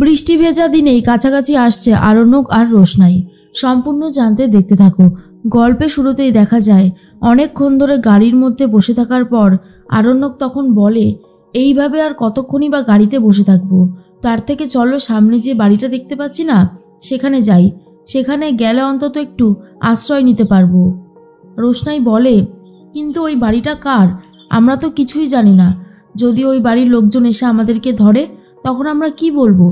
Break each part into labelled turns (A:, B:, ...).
A: বৃষ্টি ভেজা দিনেই কাছাকাছি আসছে আরণ্যক আর রোশনাই। সম্পূর্ণ জানতে দেখতে থাকো। গল্পে শুরুতেই দেখা যায় অনেকক্ষণ ধরে গাড়ির মধ্যে বসে থাকার পর আরণ্যক তখন বলে, এইভাবে আর কতক্ষণই বা গাড়িতে বসে থাকবো, তার থেকে চলো সামনে যে বাড়িটা দেখতে পাচ্ছি না সেখানে যাই, সেখানে গেলে অন্তত একটু আশ্রয় নিতে পারবো। রোশনাই বলে, কিন্তু ওই বাড়িটা কার? আমরা তো কিছুই জানি না। যদি ওই বাড়ির লোকজন এসে আমাদেরকে ধরে তখন আমরা কি বলবো?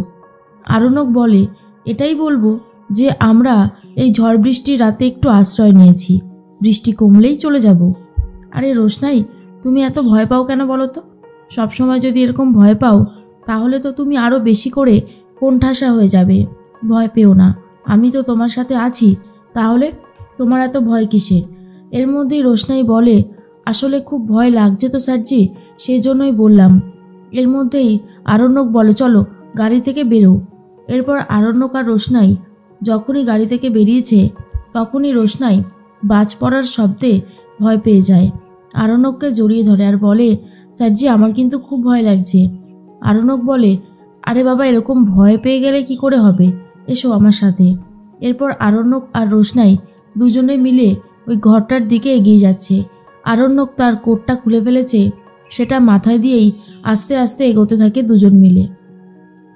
A: আরণ্যক বলে, এটাই বলবো যে আমরা এই ঝড় বৃষ্টির রাতে একটু আশ্রয় নিয়েছি, বৃষ্টি কমলেই চলে যাব। আরে রোশনাই, তুমি এত ভয় পাও কেন বলো তো? সবসময় যদি এরকম ভয় পাও তাহলে তো তুমি আরও বেশি করে কোণঠাসা হয়ে যাবে। ভয় পেও না, আমি তো তোমার সাথে আছি, তাহলে তোমার এত ভয় কিসের? এর মধ্যেই রোশনাই বলে, আসলে খুব ভয় লাগছে তো স্যারজি, সেই জন্যই বললাম। এর মধ্যেই আরণ্যক বলে, চলো গাড়ি থেকে বেরো। এরপর আরণ্যক আর রোশনাই যখনই গাড়ি থেকে বেরিয়েছে তখনই রোশনাই বাজ পড়ার শব্দে ভয় পেয়ে যায়। আরণ্যককে জড়িয়ে ধরে আর বলে, স্যারজি আমার কিন্তু খুব ভয় লাগছে। আরণ্যক বলে, আরে বাবা, এরকম ভয় পেয়ে গেলে কি করে হবে, এসো আমার সাথে। এরপর আরণ্যক আর রোশনাই দুজনে মিলে ওই ঘরটার দিকে এগিয়ে যাচ্ছে। আরণ্যক তার কোটটা খুলে ফেলেছে, সেটা মাথায় দিয়েই আস্তে আস্তে এগোতে থাকে দুজন মিলে।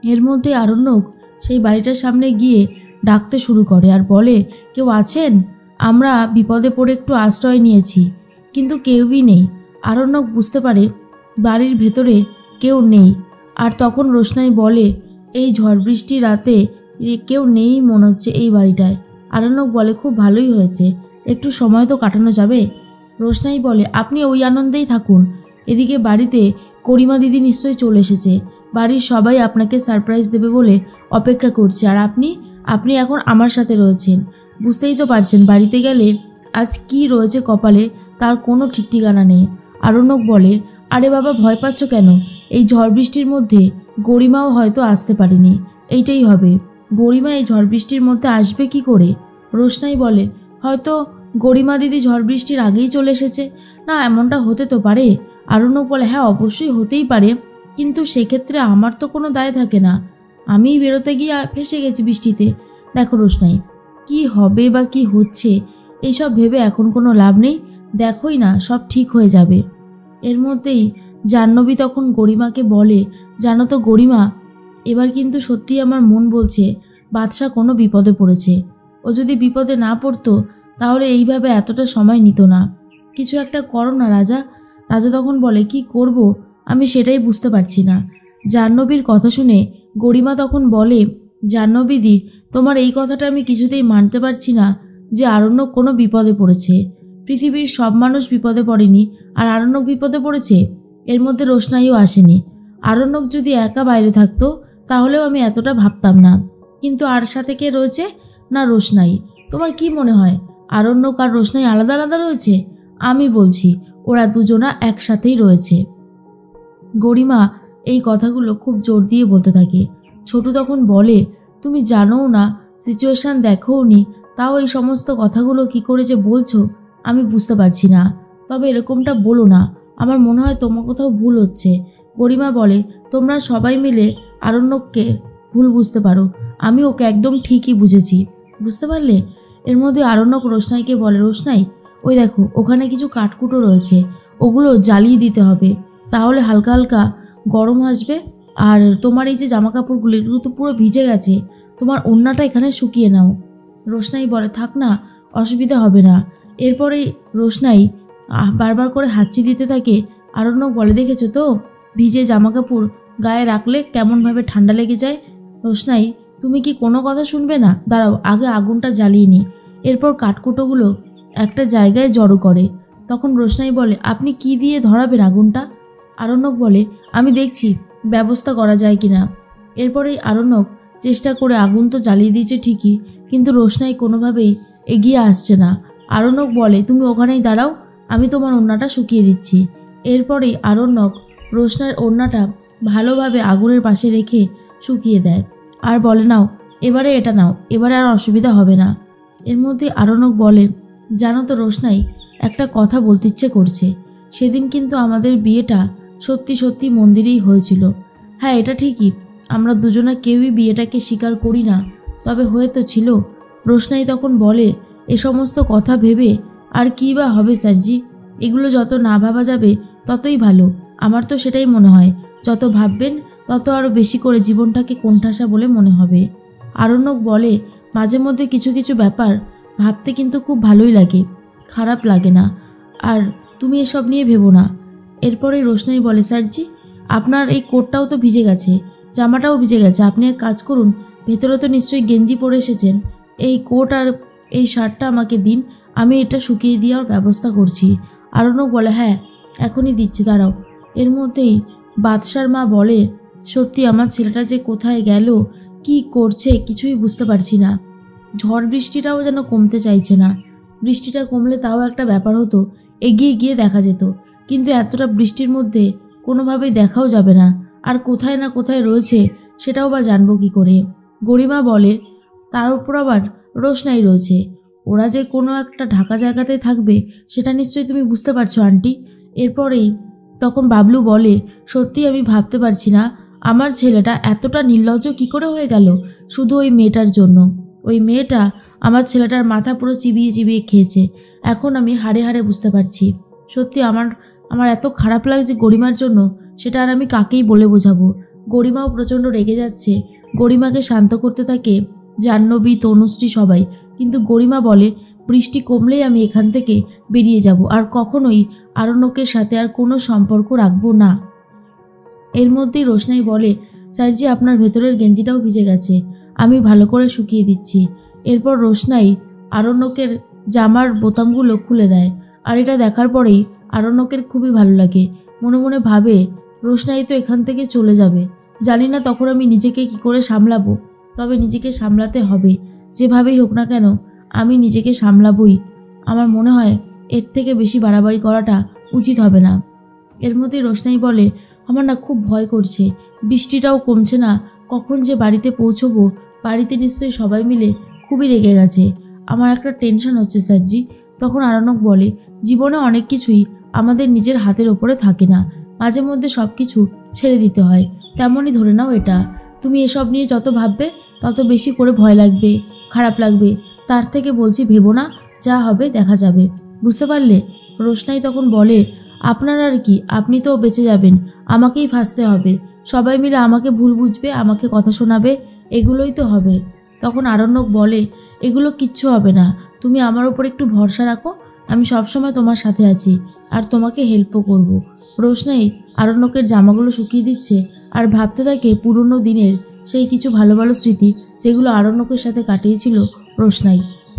A: এর মধ্যে আরণ্যক সেই বাড়িটার সামনে গিয়ে ডাকতে শুরু করে আর বলে, কেউ আছেন? আমরা বিপদে পড়ে একটু আশ্রয় নিয়েছি, কিন্তু কেউই নেই। আরণ্যক বুঝতে পারে বাড়ির ভেতরে কেউ নেই। আর তখন রোশনাই বলে, এই ঝড় বৃষ্টির রাতে কেউ নেই মনে হচ্ছে এই বাড়িটায়। আরণ্যক বলে, খুব ভালোই হয়েছে, একটু সময় তো কাটানো যাবে। রোশনাই বলে, আপনি ওই আনন্দেই থাকুন, এদিকে বাড়িতে করিমা দিদি নিশ্চয়ই চলে এসেছে, বাড়ির সবাই আপনাকে সারপ্রাইজ দেবে বলে অপেক্ষা করছে, আর আপনি এখন আমার সাথে রয়েছেন। বুঝতেই তো পারছেন বাড়িতে গেলে আজ কি রয়েছে কপালে তার কোনো ঠিক ঠিকানা নেই। আরণ্যক বলে, আরে বাবা, ভয় পাচ্ছ কেন? এই ঝড় বৃষ্টির মধ্যে গরিমাও হয়তো আসতে পারেনি, এইটাই হবে। গরিমা এই ঝড় বৃষ্টির মধ্যে আসবে কি করে? রোশনাই বলে, হয়তো গরিমা দিদি ঝড় বৃষ্টির আগেই চলে এসেছে। না, এমনটা হতে তো পারে। আরণ্যক বলে, হ্যাঁ অবশ্যই হতেই পারে, কিন্তু সেক্ষেত্রে আমার তো কোনো দায় থাকে না, আমিই বেরোতে গিয়ে ফেসে গেছি বৃষ্টিতে। দেখো রোশনাই, কি হবে বা কি হচ্ছে এইসব ভেবে এখন কোনো লাভ নেই, দেখোই না সব ঠিক হয়ে যাবে। এর মধ্যেই জাহ্নবী তখন গরিমাকে বলে, জানো তো গরিমা, এবার কিন্তু সত্যি আমার মন বলছে বাদশাহ কোনো বিপদে পড়েছে। ও যদি বিপদে না পড়তো তাহলে এইভাবে এতটা সময় নিত না। কিছু একটা করো না রাজা। রাজা তখন বলে, কি করব আমি সেটাই বুঝতে পারছি না। জাহ্নবীর কথা শুনে গরিমা তখন বলে, জাহ্নবীদি, তোমার এই কথাটা আমি কিছুতেই মানতে পারছি না যে আরণ্যক কোনো বিপদে পড়েছে। পৃথিবীর সব মানুষ বিপদে পড়েনি আর আরণ্যক বিপদে পড়েছে। এর মধ্যে রোশনাইও আসেনি। আরণ্যক যদি একা বাইরে থাকতো তাহলেও আমি এতটা ভাবতাম না, কিন্তু আর সাথে কে রয়েছে? না রোশনাই। তোমার কি মনে হয় আরণ্যক আর রোশনাই আলাদা আলাদা রয়েছে? আমি বলছি ওরা দুজনা একসাথেই রয়েছে। গরিমা এই কথাগুলো খুব জোর দিয়ে বলতে থাকে। ছোটু তখন বলে, তুমি জানোও না, সিচুয়েশান দেখোও নি, তাও এই সমস্ত কথাগুলো কি করে যে বলছো আমি বুঝতে পারছি না। তবে এরকমটা বলো না, আমার মনে হয় তোমার কোথাও ভুল হচ্ছে। গরিমা বলে, তোমরা সবাই মিলে আরণ্যককে ভুল বুঝতে পারো, আমি ওকে একদম ঠিকই বুঝেছি, বুঝতে পারলে? এর মধ্যে আরণ্যক রোশনাইকে বলে, রোশনাই ওই দেখো ওখানে কিছু কাঠকুটো রয়েছে, ওগুলো জ্বালিয়ে দিতে হবে, তাহলে হালকা হালকা গরম আসবে। আর তোমার এই যে জামা কাপড়গুলো এগুলো তো পুরো ভিজে গেছে, তোমার ওড়নাটা এখানে শুকিয়ে নাও। রোশনাই বলে, থাক না, অসুবিধা হবে না। এরপরেই রোশনাই বারবার করে হাঁচি দিতে থাকে। আরণ্যক বলে, দেখেছো তো ভিজে জামা কাপড় গায়ে রাখলে কেমনভাবে ঠান্ডা লেগে যায়। রোশনাই, তুমি কি কোনো কথা শুনবে না? দাঁড়াও, আগে আগুনটা জ্বালিয়ে নি। এরপর কাঠকুটোগুলো একটা জায়গায় জড়ো করে। তখন রোশনাই বলে, আপনি কি দিয়ে ধরাবেন আগুনটা? আরণ্যক বলে, আমি দেখছি ব্যবস্থা করা যায় কিনা। এরপরেই আরণ্যক চেষ্টা করে আগুন তো জ্বালিয়ে দিয়েছে ঠিকই, কিন্তু রোশনাই কোনোভাবেই এগিয়ে আসছে না। আরণ্যক বলে, তুমি ওখানেই দাঁড়াও, আমি তোমার ওড়নাটা শুকিয়ে দিচ্ছি। এরপরেই আরণ্যক রোশনাইয়ের ওড়নাটা ভালোভাবে আগুনের পাশে রেখে শুকিয়ে দেয় আর বলে, নাও এবারে এটা নাও, এবারে আর অসুবিধা হবে না। এর মধ্যে আরণ্যক বলে, জানো তো রোশনাই, একটা কথা বলতে ইচ্ছে করছে। সেদিন কিন্তু আমাদের বিয়েটা সত্যি সত্যি মন্দিরেই হয়েছিল। হ্যাঁ এটা ঠিকই, আমরা দুজনা কেউই বিয়েটাকে স্বীকার করি না, তবে হয়তো ছিল। রোশনাই তখন বলে, এ সমস্ত কথা ভেবে আর কী বা হবে স্যারজি? এগুলো যত না ভাবা যাবে ততই ভালো। আমার তো সেটাই মনে হয়, যত ভাববেন তত আরও বেশি করে জীবনটাকে কোণঠাসা বলে মনে হবে। আরণ্যক বলে, মাঝে মধ্যে কিছু কিছু ব্যাপার ভাবতে কিন্তু খুব ভালোই লাগে, খারাপ লাগে না। আর তুমি এসব নিয়ে ভেবো না। এরপরেই রোশনাই বলে, স্যারজি আপনার এই কোটটাও তো ভিজে গেছে, জামাটাও ভিজে গেছে। আপনি এক কাজ করুন, ভেতরে তো নিশ্চয়ই গেঞ্জি পরে এসেছেন, এই কোট আর এই শার্টটা আমাকে দিন, আমি এটা শুকিয়ে দেওয়ার ব্যবস্থা করছি। আরণ্যক বলে, হ্যাঁ এখনই দিচ্ছি, দাঁড়াও। এর মধ্যেই বাদশার মা বলে, সত্যি আমার ছেলেটা যে কোথায় গেল, কি করছে কিছুই বুঝতে পারছি না। ঝড় বৃষ্টিটাও যেন কমতে চাইছে না। বৃষ্টিটা কমলে তাও একটা ব্যাপার হতো, এগিয়ে গিয়ে দেখা যেত, কিন্তু এতটা বৃষ্টির মধ্যে কোনোভাবেই দেখাও যাবে না। আর কোথায় না কোথায় রয়েছে সেটাও বা জানবো কি করে? গরিমা বলে, তার উপর আবার রোশনাই রয়েছে, ওরা যে কোনো একটা ঢাকা জায়গাতে থাকবে সেটা নিশ্চয়ই তুমি বুঝতে পারছো আন্টি। এরপরেই তখন বাবলু বলে, সত্যি আমি ভাবতে পারছি না আমার ছেলেটা এতটা নির্লজ্জ কি করে হয়ে গেল শুধু ওই মেয়েটার জন্য। ওই মেয়েটা আমার ছেলেটার মাথা পুরো চিবিয়ে চিবিয়ে খেয়েছে। এখন আমি হাড়ে হাড়ে বুঝতে পারছি। সত্যি আমার এত খারাপ লাগছে গরিমার জন্য, সেটা আর আমি কাকেই বলে বোঝাবো। গরিমাও প্রচণ্ড রেগে যাচ্ছে। গরিমাকে শান্ত করতে থাকে জাহ্নবী, তনুশ্রী সবাই, কিন্তু গরিমা বলে, বৃষ্টি কমলেই আমি এখান থেকে বেরিয়ে যাব, আর কখনোই আরণ্যকের সাথে আর কোনো সম্পর্ক রাখবো না। এর মধ্যেই রোশনাই বলে, স্যারজি আপনার ভেতরের গেঞ্জিটাও ভিজে গেছে, আমি ভালো করে শুকিয়ে দিচ্ছি। এরপর রোশনাই আরণ্যকের জামার বোতামগুলো খুলে দেয়, আর এটা দেখার পরেই আরণ্যকের খুবই ভালো লাগে। মনে মনে ভাবে, রোশনাই তো এখান থেকে চলে যাবে, জানি না তখন আমি নিজেকে কি করে সামলাবো। তবে নিজেকে সামলাতে হবে, যেভাবেই হোক না কেন আমি নিজেকে সামলাবই। আমার মনে হয় এর থেকে বেশি বাড়াবাড়ি করাটা উচিত হবে না। এর মধ্যেই রোশনাই বলে, আমার না খুব ভয় করছে, বৃষ্টিটাও কমছে না, কখন যে বাড়িতে পৌঁছবো। বাড়িতে নিশ্চয়ই সবাই মিলে খুবই রেগে গেছে, আমার একটা টেনশন হচ্ছে স্যারজি। তখন আরণ্যক বলে, জীবনে অনেক কিছুই আমাদের নিজের হাতের ওপরে থাকে না, মাঝে মধ্যে সব কিছু ছেড়ে দিতে হয়, তেমনই ধরে নাও এটা। তুমি এসব নিয়ে যত ভাববে তত বেশি করে ভয় লাগবে, খারাপ লাগবে। তার থেকে বলছি ভেবো না, যা হবে দেখা যাবে, বুঝতে পারলে? রোশনাই তখন বলে, আপনার আর কি, আপনি তো বেঁচে যাবেন, আমাকেই ফাঁসতে হবে, সবাই মিলে আমাকে ভুল বুঝবে, আমাকে কথা শোনাবে, এগুলোই তো হবে। তখন আরণ্যক বলে, এগুলো কিচ্ছু হবে না, তুমি আমার উপর একটু ভরসা রাখো, আমি সবসময় তোমার সাথে আছি আর তোমাকে হেল্পও করব। রোশনাই আরণ্যকের জামাগুলো শুকিয়ে দিচ্ছে আর ভাবতে থাকে পুরনো দিনের সেই কিছু ভালো ভালো স্মৃতি যেগুলো আরণ্যকের সাথে কাটিয়েছিল রোশনাই।